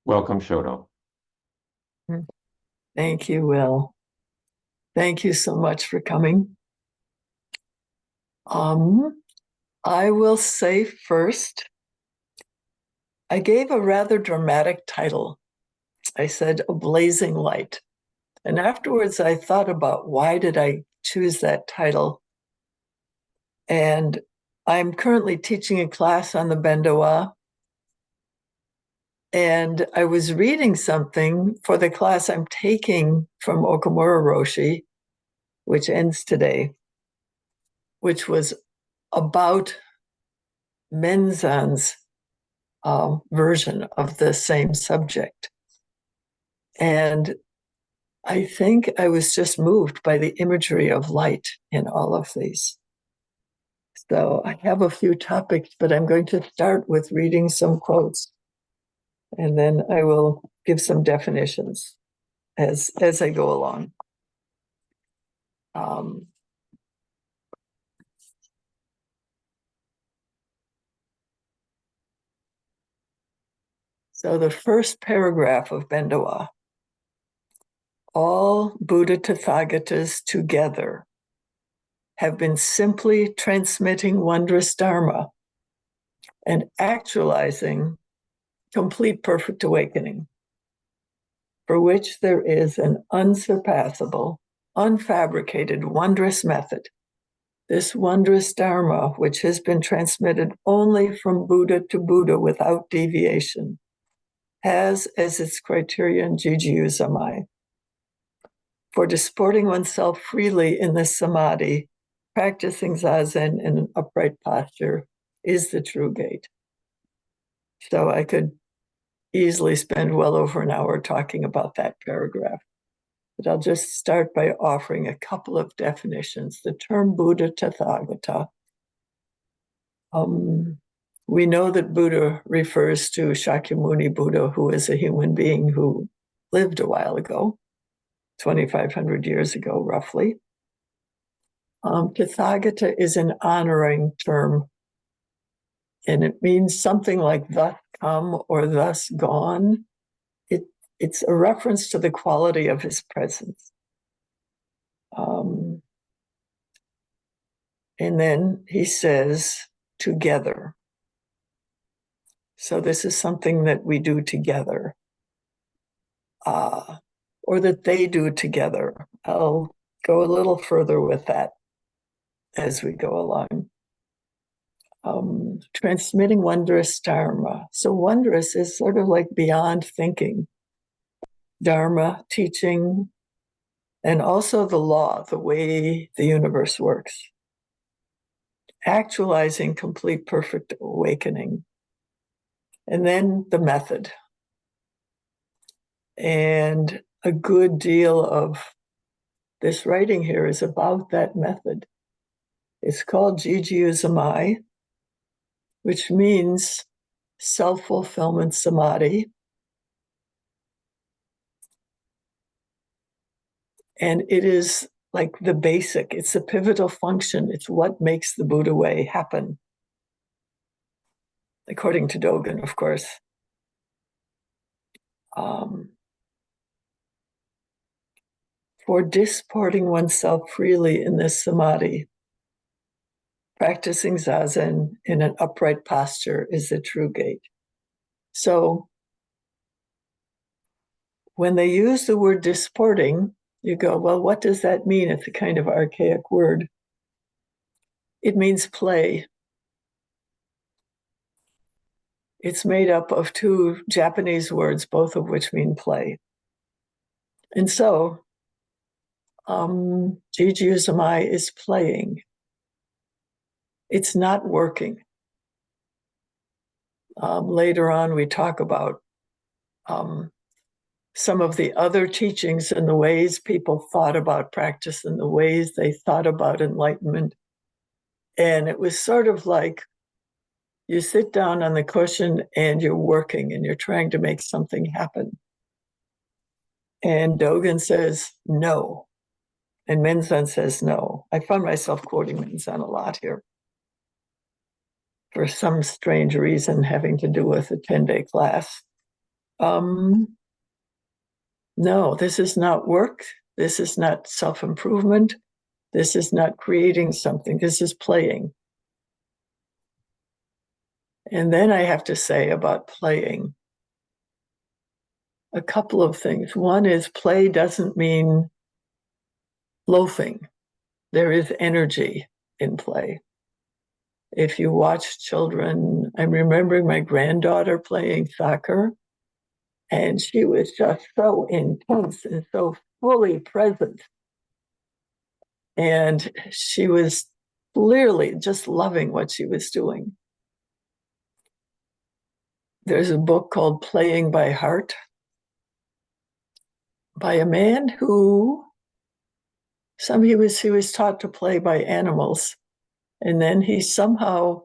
Welcome, Shodo. Thank you, Will. Thank you so much for coming. I will say first, I gave a rather dramatic title. I said, A Blazing Light. And afterwards, I thought about why did I choose that title? And I'm currently teaching a class on the Bendowa. And I was reading something for the class I'm taking from Okumura Roshi, which ends today, which was about Menzan's version of the same subject. And I think I was just moved by the imagery of light in all of these. So I have a few topics, but I'm going to start with reading some quotes, and then I will give some definitions as I go along. So the first paragraph of Bendowa, all Buddha Tathagatas together have been simply transmitting wondrous Dharma and actualizing complete perfect awakening, for which there is an unsurpassable, unfabricated, wondrous method. This wondrous Dharma, which has been transmitted only from Buddha to Buddha without deviation, has as its criterion Jiju Samai. For disporting oneself freely in this samadhi, practicing zazen in an upright posture is the true gate. So I could easily spend well over an hour talking about that paragraph. But I'll just start by offering a couple of definitions. The term Buddha Tathagata. We know that Buddha refers to Shakyamuni Buddha, who is a human being who lived a while ago, 2,500 years ago, roughly. Tathagata is an honoring term, and it means something like thus come or thus gone. It's a reference to the quality of his presence. And then he says, together. So this is something that we do together, or that they do together. I'll go a little further with that as we go along. Transmitting wondrous Dharma. So wondrous is sort of like beyond thinking. Dharma, teaching, and also the law, the way the universe works. Actualizing complete perfect awakening. And then the method. And a good deal of this writing here is about that method. It's called Jiju Samai, which means self-fulfillment samadhi. And it is like the basic, it's the pivotal function. It's what makes the Buddha way happen. According to Dōgen, of course. For disporting oneself freely in this samadhi, practicing zazen in an upright posture is the true gate. So when they use the word disporting, you go, well, what does that mean? It's a kind of archaic word. It means play. It's made up of two Japanese words, both of which mean play. And so, Jiju Samai is playing. It's not working. Later on, we talk about some of the other teachings and the ways people thought about practice and the ways they thought about enlightenment. And it was sort of like you sit down on the cushion and you're working and you're trying to make something happen. And Dōgen says, no. And Menzan says, no. I find myself quoting Menzan a lot here for some strange reason having to do with a 10-day class. No, this is not work. This is not self-improvement. This is not creating something. This is playing. And then I have to say about playing a couple of things. One is play doesn't mean loafing. There is energy in play. If you watch children, I'm remembering my granddaughter playing soccer, and she was just so intense and so fully present. And she was clearly just loving what she was doing. There's a book called Playing by Heart by a man who he was taught to play by animals. And then he somehow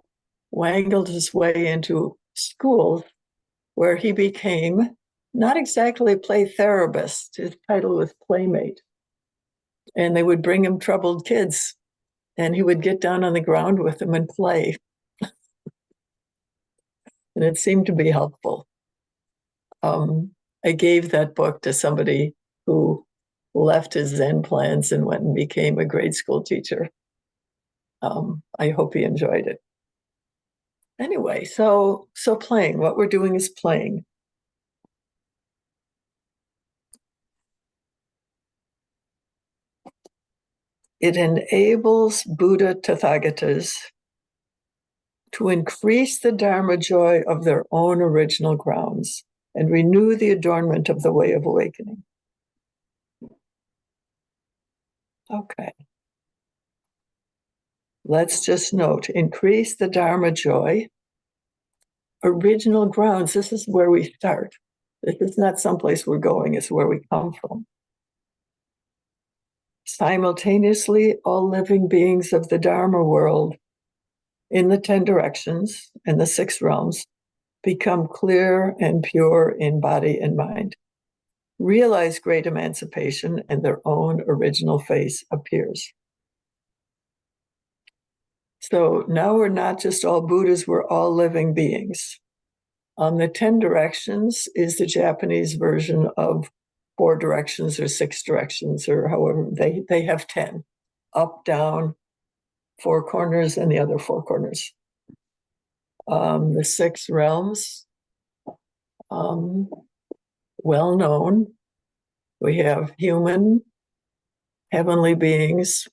wangled his way into schools where he became not exactly a play therapist. His title was playmate. And they would bring him troubled kids, and he would get down on the ground with them and play. And it seemed to be helpful. I gave that book to somebody who left his Zen plans and went and became a grade school teacher. I hope he enjoyed it. Anyway, so playing, what we're doing is playing. It enables Buddha Tathagatas to increase the Dharma joy of their own original grounds and renew the adornment of the way of awakening. Okay. Let's just note, increase the Dharma joy. Original grounds, this is where we start. This is not someplace we're going, it's where we come from. Simultaneously, all living beings of the Dharma world in the 10 directions and the 6 realms become clear and pure in body and mind. Realize great emancipation, and their own original face appears. So now we're not just all Buddhas, we're all living beings. The 10 directions is the Japanese version of 4 directions or 6 directions, or however, they have 10. Up, down, 4 corners, and the other 4 corners. The 6 realms, well known. We have human, heavenly beings,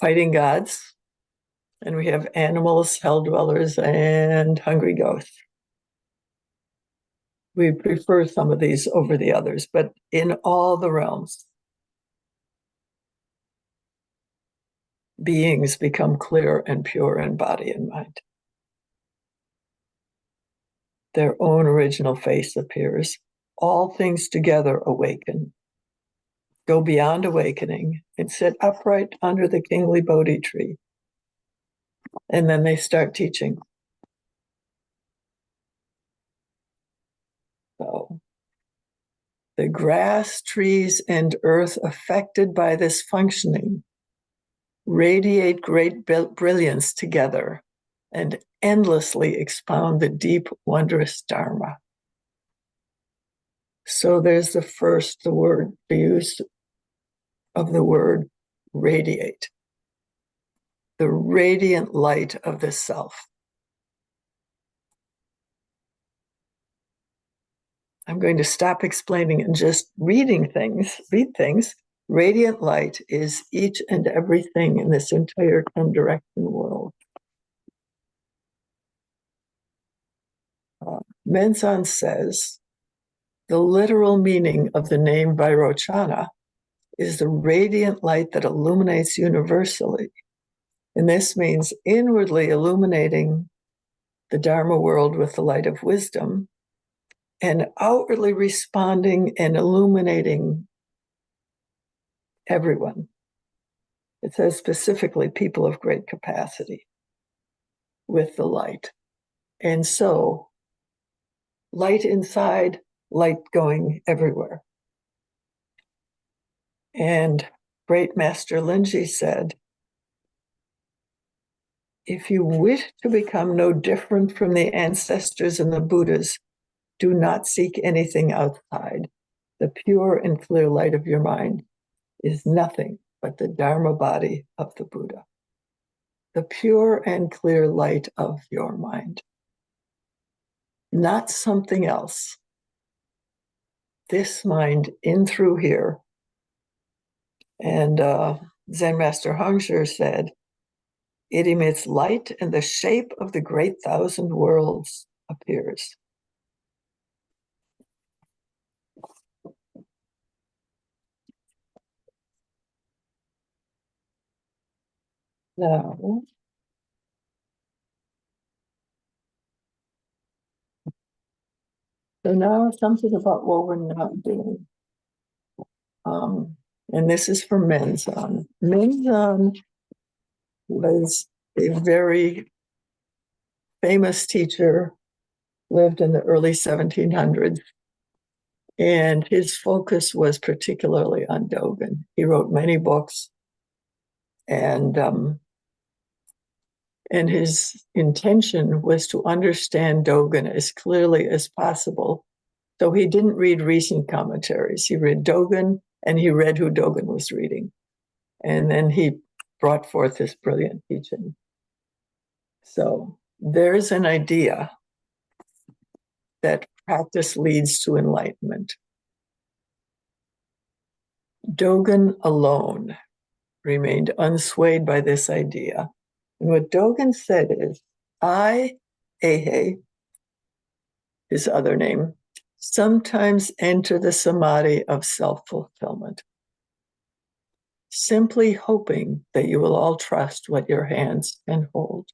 fighting gods, and we have animals, hell dwellers, and hungry ghosts. We prefer some of these over the others, but in all the realms, beings become clear and pure in body and mind. Their own original face appears. All things together awaken. Go beyond awakening and sit upright under the kingly Bodhi tree. And then they start teaching. So, the grass, trees, and earth affected by this functioning radiate great brilliance together and endlessly expound the deep, wondrous Dharma. So there's the use of the word radiate. The radiant light of the self. I'm going to stop explaining and just read things. Radiant light is each and everything in this entire 10 direction world. Menzan says, the literal meaning of the name Vairochana is the radiant light that illuminates universally. And this means inwardly illuminating the Dharma world with the light of wisdom, and outwardly responding and illuminating everyone. It says specifically people of great capacity with the light. And so, light inside, light going everywhere. And great Master Linji said, if you wish to become no different from the ancestors and the Buddhas, Do not seek anything outside. The pure and clear light of your mind is nothing but the Dharma body of the Buddha. The pure and clear light of your mind. Not something else. This mind in through here. And Zen Master Hongzhi said, it emits light and the shape of the great thousand worlds appears. Now, so now something about what we're not doing. And this is for Menzan. Menzan was a very famous teacher, lived in the early 1700s, and his focus was particularly on Dōgen. He wrote many books, and his intention was to understand Dōgen as clearly as possible. So he didn't read recent commentaries. He read Dōgen, and he read who Dōgen was reading. And then he brought forth this brilliant teaching. So there's an idea that practice leads to enlightenment. Dōgen alone remained unswayed by this idea. And what Dōgen said is, I, Eihei, his other name, sometimes enter the samadhi of self-fulfillment, simply hoping that you will all trust what your hands can hold.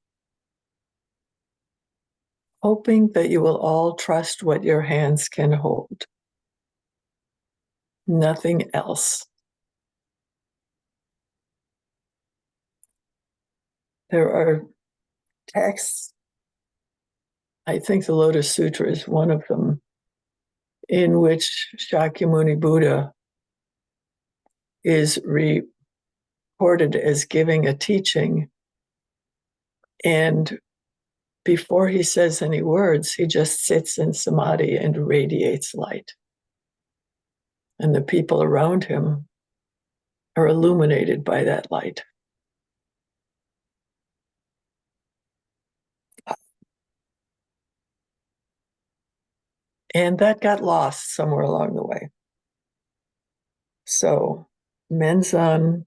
Hoping that you will all trust what your hands can hold. Nothing else. There are texts, I think the Lotus Sutra is one of them, in which Shakyamuni Buddha is reported as giving a teaching, and before he says any words, he just sits in samadhi and radiates light. And the people around him are illuminated by that light. And that got lost somewhere along the way. So Menzan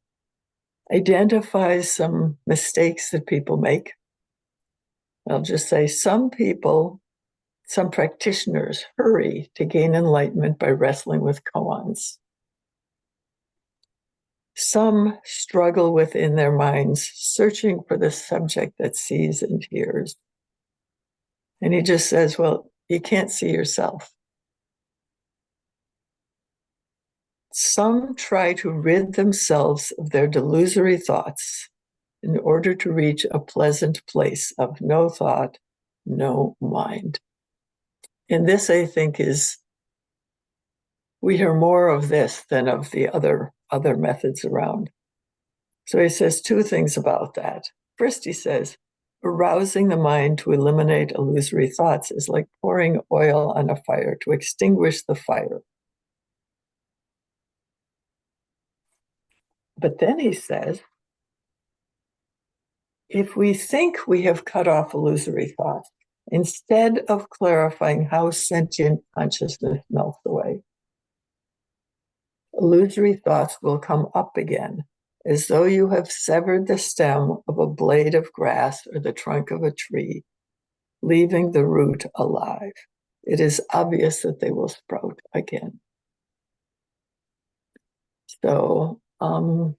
identifies some mistakes that people make. I'll just say some people, some practitioners hurry to gain enlightenment by wrestling with koans. Some struggle within their minds, searching for the subject that sees and hears. And he just says, well, you can't see yourself. Some try to rid themselves of their delusory thoughts in order to reach a pleasant place of no thought, no mind. And this, I think, is, we hear more of this than of the other methods around. So he says two things about that. First, he says, arousing the mind to eliminate illusory thoughts is like pouring oil on a fire to extinguish the fire. But then he says, if we think we have cut off illusory thoughts, instead of clarifying how sentient consciousness melts away, illusory thoughts will come up again, as though you have severed the stem of a blade of grass or the trunk of a tree, leaving the root alive. It is obvious that they will sprout again. So I'm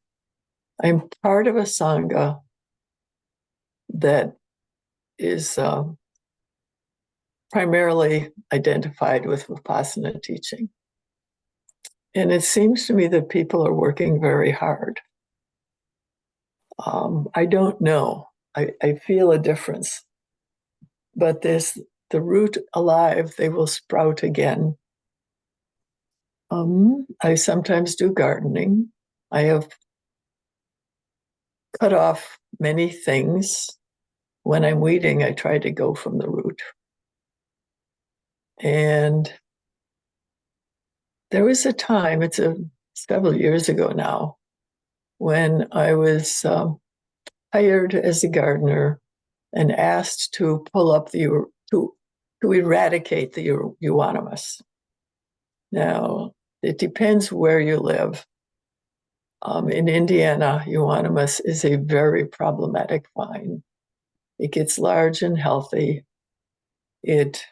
part of a sangha that is primarily identified with Vipassana teaching. And it seems to me that people are working very hard. I don't know. I feel a difference. But there's the root alive, they will sprout again. I sometimes do gardening. I have cut off many things. When I'm weeding, I try to go from the root. And there was a time, it's several years ago now, when I was hired as a gardener and asked to pull up to eradicate the euonymus. Now, it depends where you live. In Indiana, euonymus is a very problematic vine. It gets large and healthy. It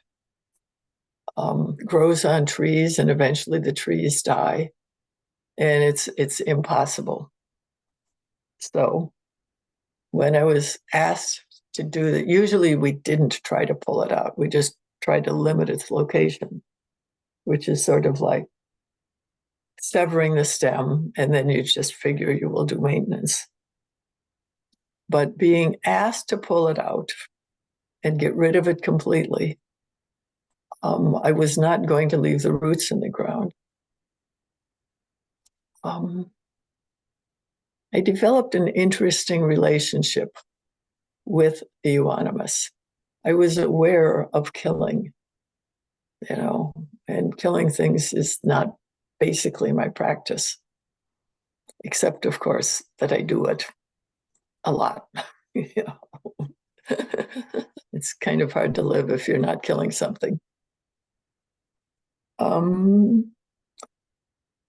grows on trees, and eventually the trees die, and it's impossible. So when I was asked to do that, usually we didn't try to pull it out. We just tried to limit its location, which is sort of like severing the stem, and then you just figure you will do maintenance. But being asked to pull it out and get rid of it completely, I was not going to leave the roots in the ground. I developed an interesting relationship with the euonymus. I was aware of killing, and killing things is not basically my practice, except, of course, that I do it a lot. It's kind of hard to live if you're not killing something.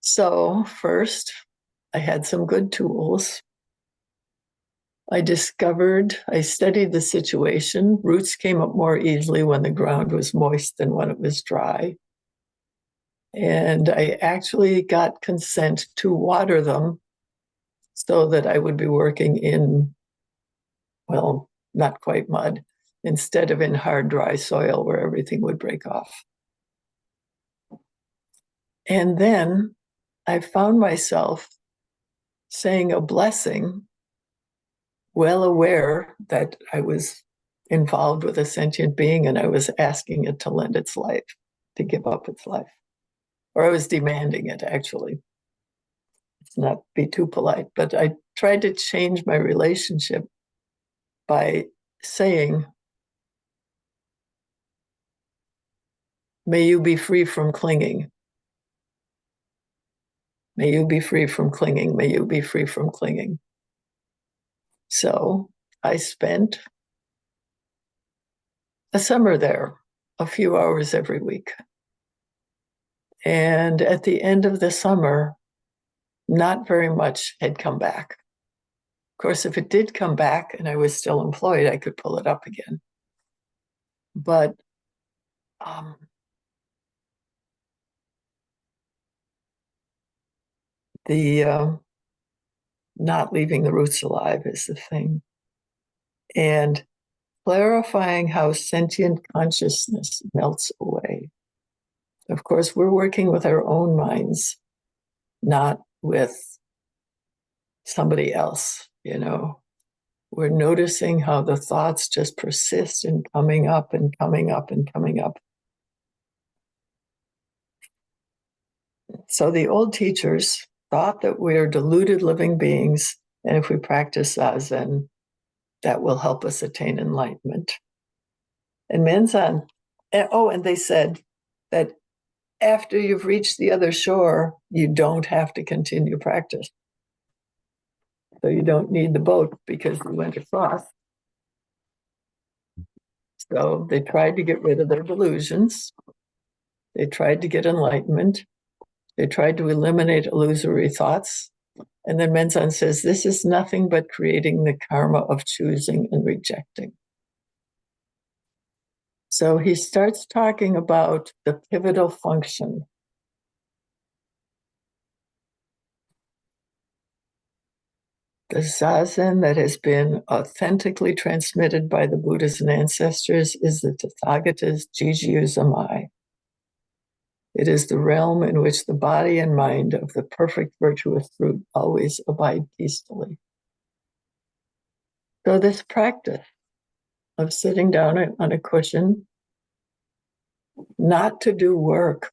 So first, I had some good tools. I studied the situation. Roots came up more easily when the ground was moist than when it was dry. And I actually got consent to water them so that I would be working in, well, not quite mud, instead of in hard, dry soil where everything would break off. And then I found myself saying a blessing, well aware that I was involved with a sentient being and I was asking it to lend its life, to give up its life. Or I was demanding it, actually. Let's not be too polite, but I tried to change my relationship by saying, may you be free from clinging. May you be free from clinging. May you be free from clinging. So I spent a summer there, a few hours every week. And at the end of the summer, not very much had come back. Of course, if it did come back and I was still employed, I could pull it up again. But the not leaving the roots alive is the thing. And clarifying how sentient consciousness melts away. Of course, we're working with our own minds, not with somebody else, We're noticing how the thoughts just persist in coming up and coming up and coming up. So the old teachers thought that we are deluded living beings, and if we practice Zazen, that will help us attain enlightenment. And Menzan, and they said that after you've reached the other shore, you don't have to continue practice. So you don't need the boat because you went across. So they tried to get rid of their delusions. They tried to get enlightenment. They tried to eliminate illusory thoughts. And then Menzan says, this is nothing but creating the karma of choosing and rejecting. So he starts talking about the pivotal function. The Zazen that has been authentically transmitted by the Buddhas and ancestors is the Tathagata's Jiju Zamai. It is the realm in which the body and mind of the perfect virtuous fruit always abide peacefully. So this practice of sitting down on a cushion, not to do work,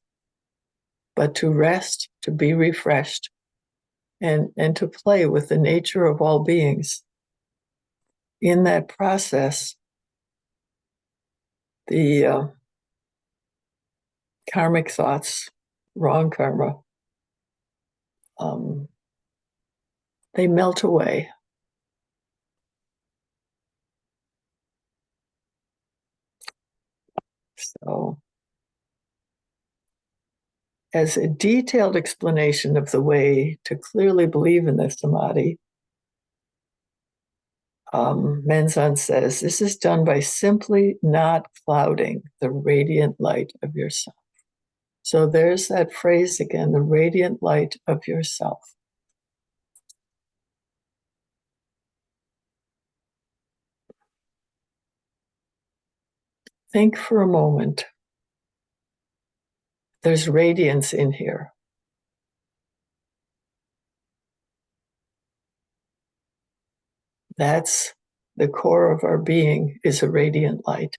but to rest, to be refreshed, and to play with the nature of all beings. In that process, the karmic thoughts, wrong karma, they melt away. So, as a detailed explanation of the way to clearly believe in the samadhi, Menzan says, this is done by simply not clouding the radiant light of yourself. So there's that phrase again, the radiant light of yourself. Think for a moment. There's radiance in here. That's the core of our being, is a radiant light.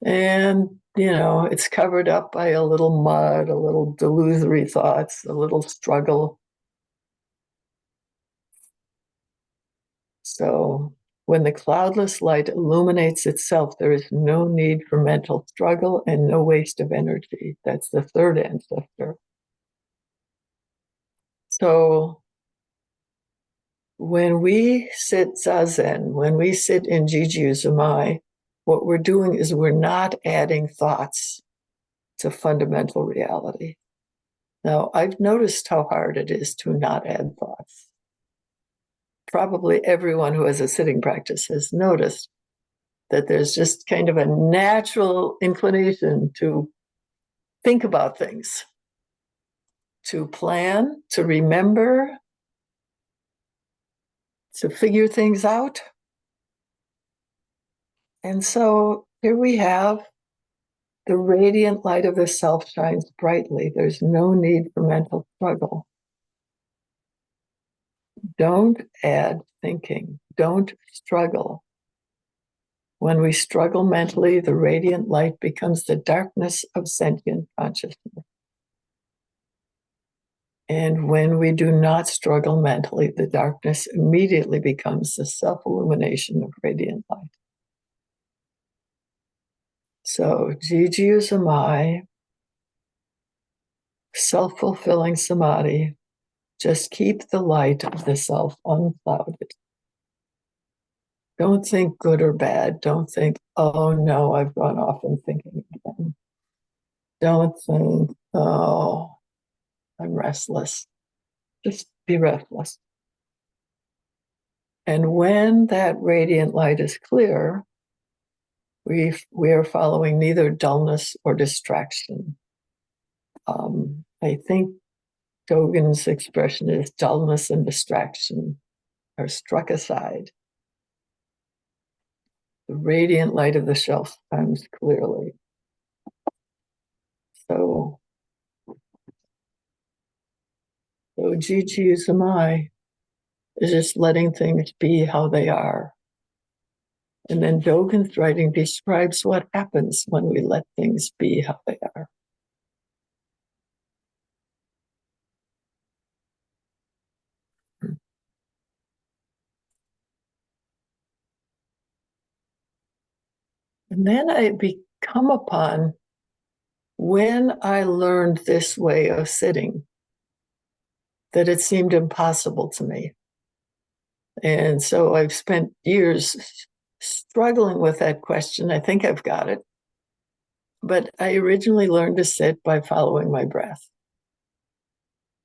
And, it's covered up by a little mud, a little delusory thoughts, a little struggle. So when the cloudless light illuminates itself, there is no need for mental struggle and no waste of energy. That's the third ancestor. So when we sit zazen, when we sit in Jiju Zumai, what we're doing is we're not adding thoughts to fundamental reality. Now, I've noticed how hard it is to not add thoughts. Probably everyone who has a sitting practice has noticed that there's just kind of a natural inclination to think about things, to plan, to remember, to figure things out. And so here we have the radiant light of the self shines brightly. There's no need for mental struggle. Don't add thinking. Don't struggle. When we struggle mentally, the radiant light becomes the darkness of sentient consciousness. And when we do not struggle mentally, the darkness immediately becomes the self-illumination of radiant light. So, Jiju Samai, self-fulfilling samadhi, just keep the light of the self unclouded. Don't think good or bad. Don't think, oh no, I've gone off and thinking again. Don't think, oh, I'm restless. Just be restless. And when that radiant light is clear, we are following neither dullness or distraction. I think Dōgen's expression is dullness and distraction are struck aside. The radiant light of the self shines clearly. So Jiju Samai is just letting things be how they are. And then Dōgen's writing describes what happens when we let things be how they are. And then I come upon, when I learned this way of sitting, that it seemed impossible to me. And so I've spent years struggling with that question. I think I've got it. But I originally learned to sit by following my breath.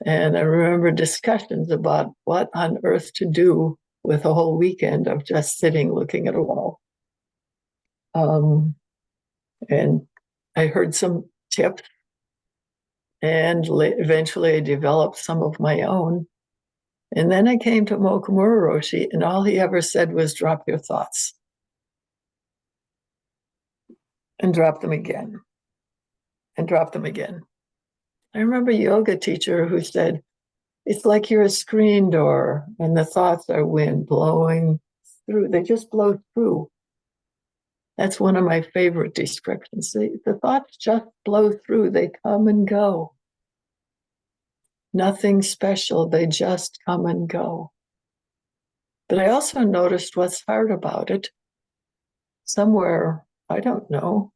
And I remember discussions about what on earth to do with a whole weekend of just sitting looking at a wall. And I heard some tips, and eventually I developed some of my own. And then I came to Mokumura Roshi, and all he ever said was, drop your thoughts. And drop them again. And drop them again. I remember a yoga teacher who said, it's like you're a screen door, and the thoughts are wind blowing through. They just blow through. That's one of my favorite descriptions. The thoughts just blow through. They come and go. Nothing special. They just come and go. But I also noticed what's hard about it. Somewhere, I don't know,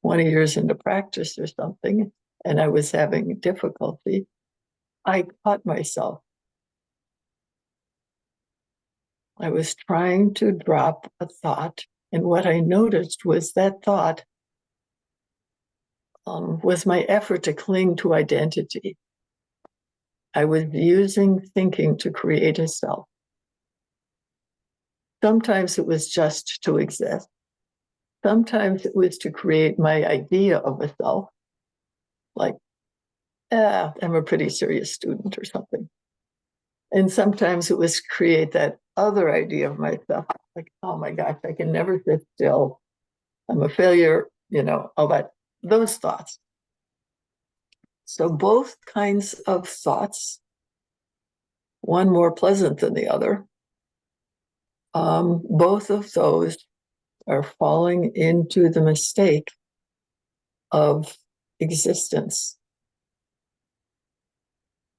20 years into practice or something, and I was having difficulty, I caught myself. I was trying to drop a thought, and what I noticed was that thought was my effort to cling to identity. I was using thinking to create a self. Sometimes it was just to exist. Sometimes it was to create my idea of a self, like, I'm a pretty serious student or something. And sometimes it was create that other idea of myself, like, oh my gosh, I can never sit still. I'm a failure, all that, those thoughts. So both kinds of thoughts, one more pleasant than the other, both of those are falling into the mistake of existence.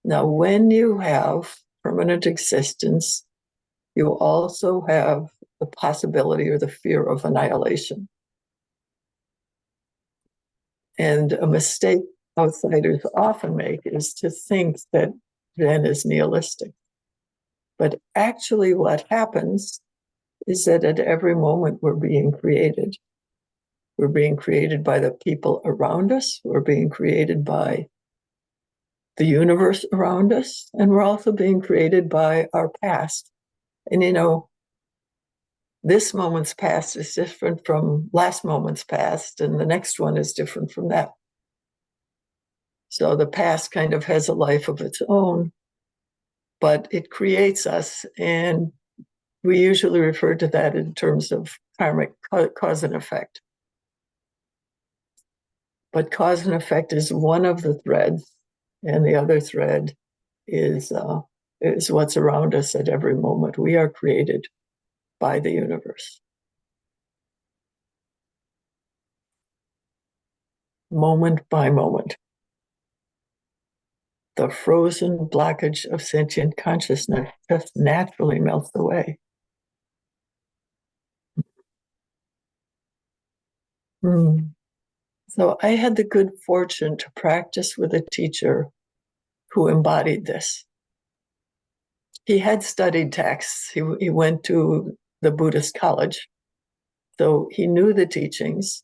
Now, when you have permanent existence, you also have the possibility or the fear of annihilation. And a mistake outsiders often make is to think that Zen is nihilistic. But actually what happens is that at every moment we're being created. We're being created by the people around us. We're being created by the universe around us. And we're also being created by our past. And this moment's past is different from last moment's past, and the next one is different from that. So the past kind of has a life of its own, but it creates us, and we usually refer to that in terms of karmic cause and effect. But cause and effect is one of the threads, and the other thread is what's around us at every moment. We are created by the universe. Moment by moment. The frozen blockage of sentient consciousness just naturally melts away. So I had the good fortune to practice with a teacher who embodied this. He had studied texts. He went to the Buddhist college, so he knew the teachings,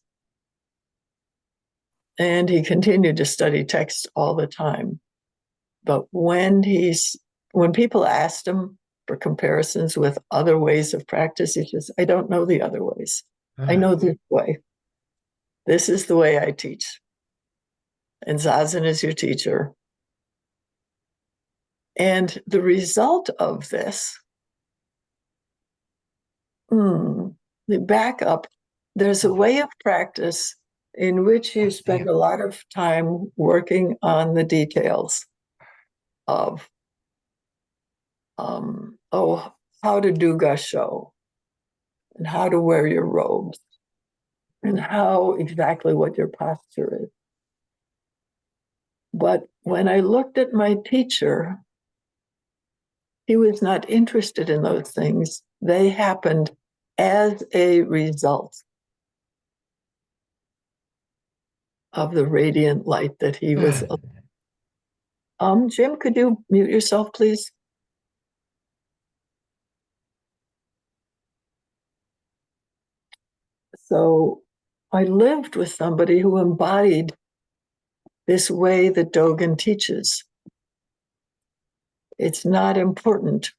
and he continued to study texts all the time. But when people asked him for comparisons with other ways of practice, he says, I don't know the other ways. I know this way. This is the way I teach. And Zazen is your teacher. And the result of this, the backup, there's a way of practice in which you spend a lot of time working on the details of how to do gasho, and how to wear your robes, and how exactly what your posture is. But when I looked at my teacher, he was not interested in those things. They happened as a result of the radiant light that he was. Jim, could you mute yourself, please? So I lived with somebody who embodied this way that Dōgen teaches. It's not important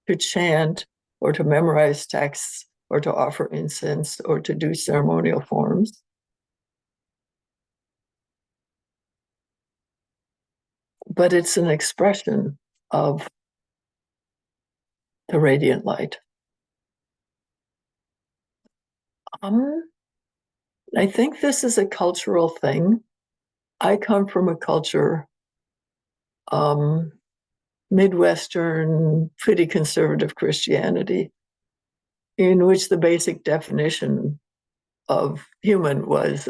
to chant or to memorize texts or to offer incense or to do ceremonial forms. But it's an expression of the radiant light. I think this is a cultural thing. I come from a culture, Midwestern, pretty conservative Christianity, in which the basic definition of human was,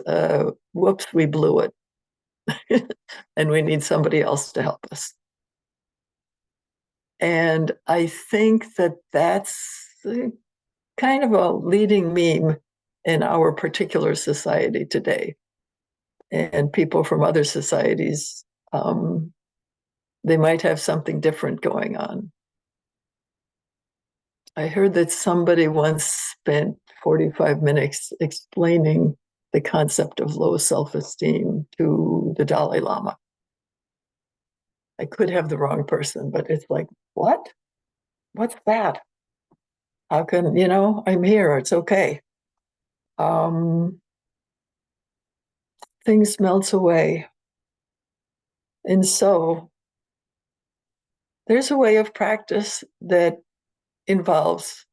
whoops, we blew it. And we need somebody else to help us. And I think that that's kind of a leading meme in our particular society today. And people from other societies, they might have something different going on. I heard that somebody once spent 45 minutes explaining the concept of low self-esteem to the Dalai Lama. I could have the wrong person, but it's like, what? What's that? How can, I'm here, it's okay. Things melt away. And so there's a way of practice that involves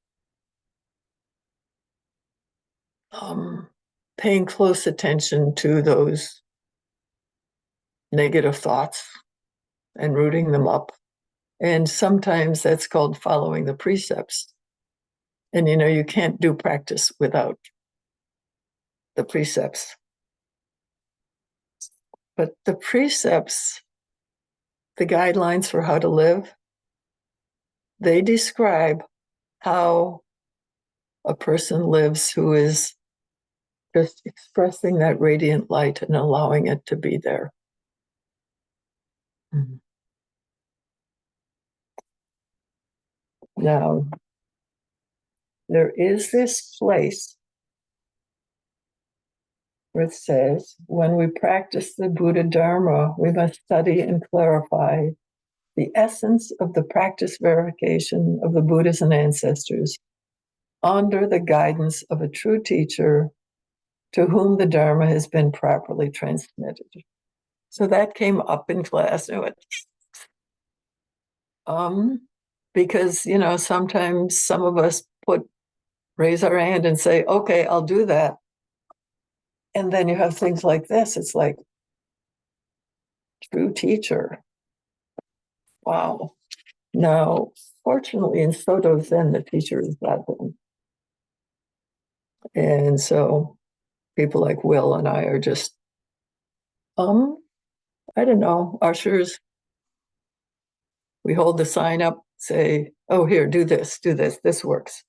paying close attention to those negative thoughts and rooting them up. And sometimes that's called following the precepts. And you can't do practice without the precepts. But the precepts, the guidelines for how to live, they describe how a person lives who is just expressing that radiant light and allowing it to be there. Mm-hmm. Now, there is this place where it says, when we practice the Buddha Dharma, we must study and clarify the essence of the practice verification of the Buddhas and ancestors under the guidance of a true teacher to whom the Dharma has been properly transmitted. So that came up in class. Because, sometimes some of us raise our hand and say, okay, I'll do that. And then you have things like this. It's like, true teacher. Wow. Now, fortunately, in Sōtō Zen, the teacher is Dōgen. And so people like Will and I are just, I don't know, ushers. We hold the sign up, say, oh, here, do this, this works.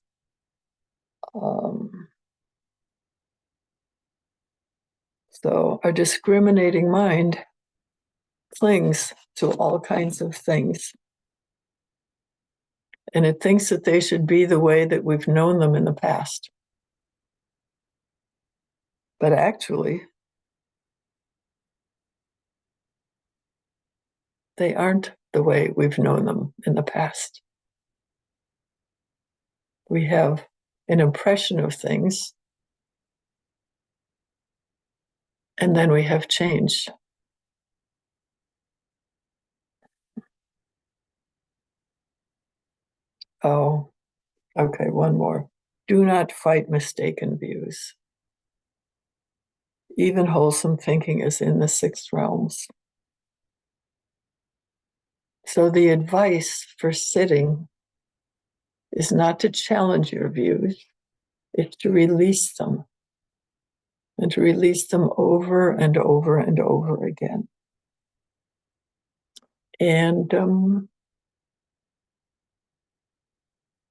So our discriminating mind clings to all kinds of things. And it thinks that they should be the way that we've known them in the past. But actually, they aren't the way we've known them in the past. We have an impression of things, and then we have change. Oh, okay, one more. Do not fight mistaken views. Even wholesome thinking is in the sixth realms. So the advice for sitting is not to challenge your views, it's to release them, and to release them over and over and over again. And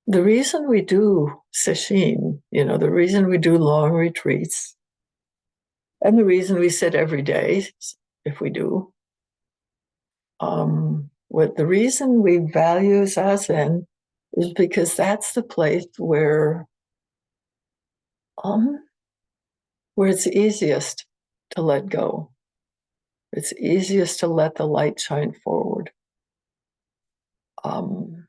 the reason we do sesshin, the reason we do long retreats, and the reason we sit every day, if we do, the reason we value Zazen is because that's the place where it's easiest to let go. It's easiest to let the light shine forward. The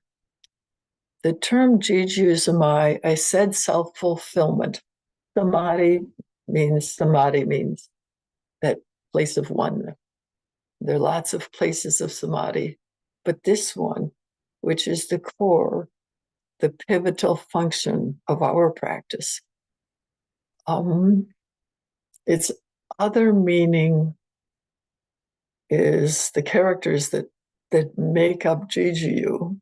term Jiju Samai, I said self-fulfillment. Samadhi means that place of oneness. There are lots of places of samadhi, but this one, which is the core, the pivotal function of our practice, its other meaning is the characters that make up Jiju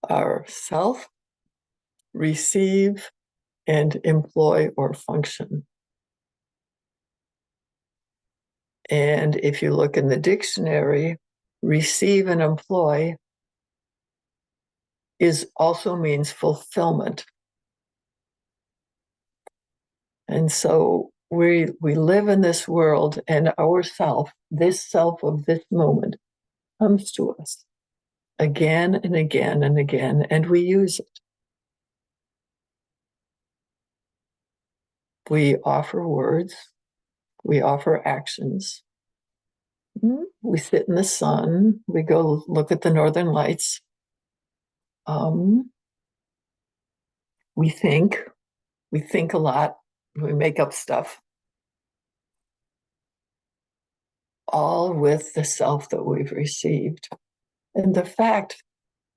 are self, receive, and employ or function. And if you look in the dictionary, receive and employ also means fulfillment. And so we live in this world, and our self, this self of this moment, comes to us again and again and again, and we use it. We offer words, we offer actions. We sit in the sun, we go look at the northern lights. We think a lot, we make up stuff, all with the self that we've received. And the fact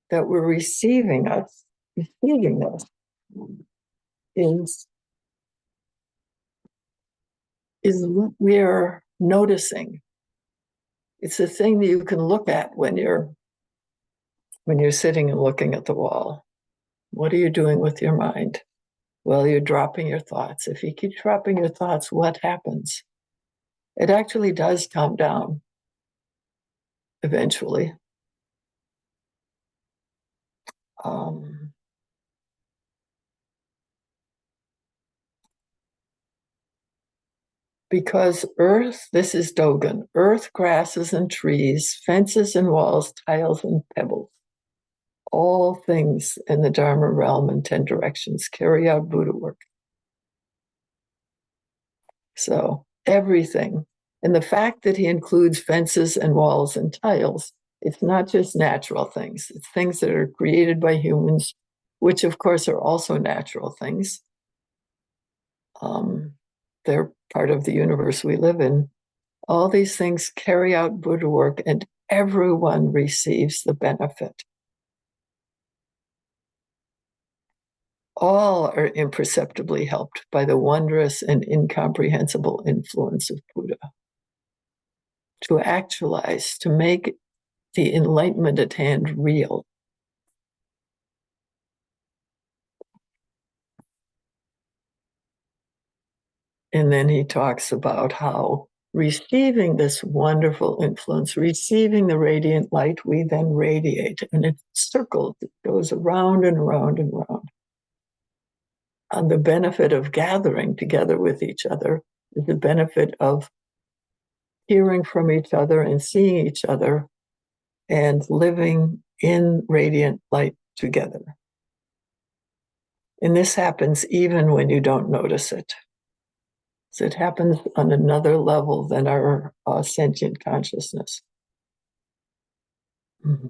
that we're receiving this is what we're noticing. It's a thing that you can look at when you're sitting and looking at the wall. What are you doing with your mind? Well, you're dropping your thoughts. If you keep dropping your thoughts, what happens? It actually does calm down eventually. Because earth, this is Dōgen, earth, grasses and trees, fences and walls, tiles and pebbles, all things in the Dharma realm in 10 directions carry out Buddha work. So everything. And the fact that he includes fences and walls and tiles, it's not just natural things. It's things that are created by humans, which of course are also natural things. They're part of the universe we live in. All these things carry out Buddha work, and everyone receives the benefit. All are imperceptibly helped by the wondrous and incomprehensible influence of Buddha to actualize, to make the enlightenment at hand real. And then he talks about how receiving this wonderful influence, receiving the radiant light, we then radiate, and it circles, it goes around and around and around. And the benefit of gathering together with each other is the benefit of hearing from each other and seeing each other and living in radiant light together. And this happens even when you don't notice it. So it happens on another level than our sentient consciousness. Mm-hmm.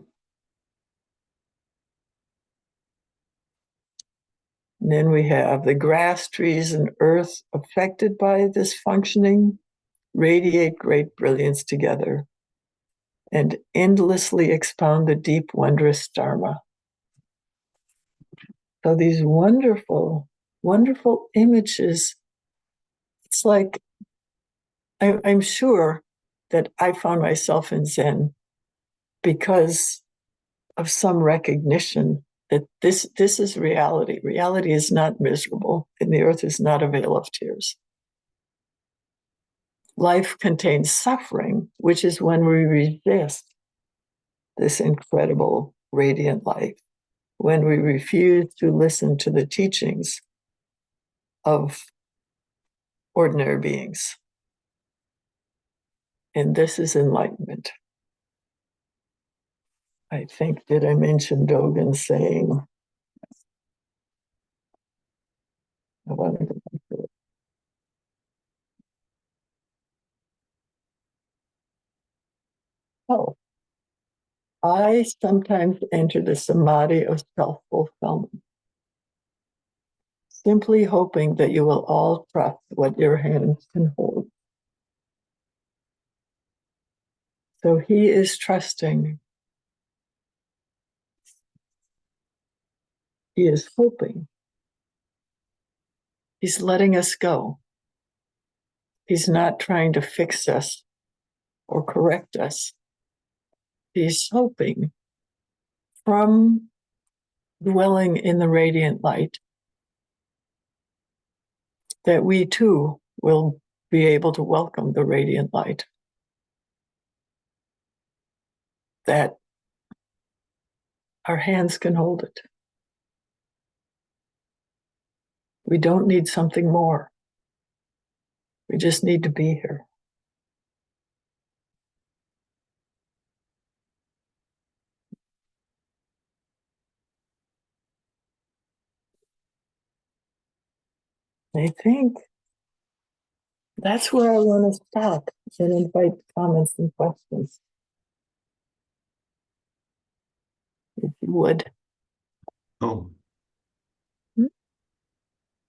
And then we have the grass, trees, and earth affected by this functioning radiate great brilliance together and endlessly expound the deep, wondrous Dharma. So these wonderful, wonderful images, it's like, I'm sure that I found myself in Zen because of some recognition that this is reality. Reality is not miserable, and the earth is not a vale of tears. Life contains suffering, which is when we resist this incredible, radiant life, when we refuse to listen to the teachings of ordinary beings. And this is enlightenment. I think, did I mention Dōgen saying, I want to go back to it. Oh, I sometimes enter the samadhi of self-fulfillment, simply hoping that you will all trust what your hands can hold. So he is trusting. He is hoping. He's letting us go. He's not trying to fix us or correct us. He's hoping from dwelling in the radiant light that we too will be able to welcome the radiant light. That our hands can hold it. We don't need something more. We just need to be here. I think that's where I want to stop and invite comments and questions. If you would. Oh,